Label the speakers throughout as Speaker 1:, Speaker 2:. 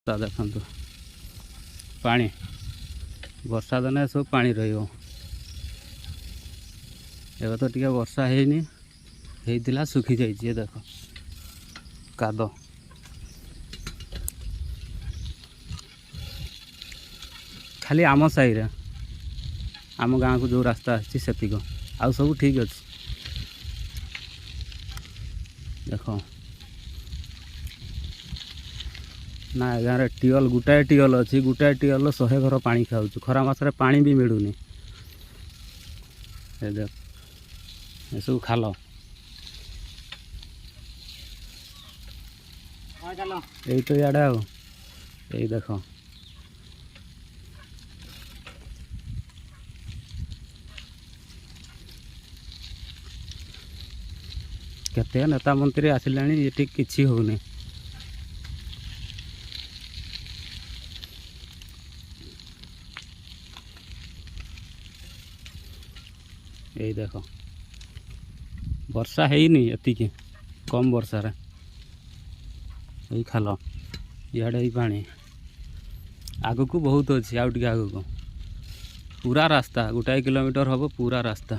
Speaker 1: ଦେଖନ୍ତୁ ପାଣି ବର୍ଷା ଦିନେ ସବୁ ପାଣି ରହିବ। ଏବେ ତ ଟିକେ ବର୍ଷା ହେଇନି, ହେଇଥିଲା ଶୁଖି ଯାଇଛି। ଏ ଦେଖ କାଦ। ଖାଲି ଆମ ସାହିରେ, ଆମ ଗାଁକୁ ଯେଉଁ ରାସ୍ତା ଆସିଛି ସେତିକ, ଆଉ ସବୁ ଠିକ୍ ଅଛି। ଦେଖ ନା ଏ ଗାଁରେ ଟିଅଲ୍ ଗୋଟାଏ ଟିଅଲ୍ ଅଛି, ଗୋଟାଏ ଟିଅଲ୍ 100 ଘର ପାଣି ଖାଉଛୁ। ଖରା ମାସରେ ପାଣି ବି ମିଳୁନି। ଏ ଦେଖ ଏସବୁ ଖାଲ। ଏଇ ତ ଇଆଡ଼େ ଆଉ ଏଇ ଦେଖ କେତେ ନେତା ମନ୍ତ୍ରୀ ଆସିଲେଣି, ଏଠି କିଛି ହଉନି। ଏଇ ଦେଖ ବର୍ଷା ହେଇନି, ଏତିକି କମ୍ ବର୍ଷାରେ ଏଇ ଖାଲ, ଇଆଡ଼େ ଏଇ ପାଣି। ଆଗକୁ ବହୁତ ଅଛି, ଆଉ ଟିକେ ଆଗକୁ ପୁରା ରାସ୍ତା 1 କିଲୋମିଟର ହେବ, ପୁରା ରାସ୍ତା।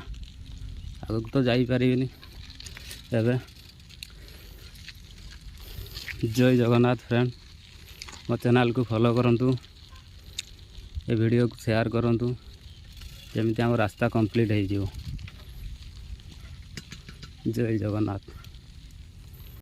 Speaker 1: ଆଗକୁ ତ ଯାଇପାରିବିନି ଏବେ। ଜୟ ଜଗନ୍ନାଥ ଫ୍ରେଣ୍ଡ, ମୋ ଚ୍ୟାନେଲକୁ ଫଲୋ କରନ୍ତୁ, ଏ ଭିଡ଼ିଓକୁ ସେୟାର କରନ୍ତୁ, ଯେମିତି ଆମ ରାସ୍ତା କମ୍ପ୍ଲିଟ୍ ହେଇଯିବ। ଜୟ ଜଗନ୍ନାଥ।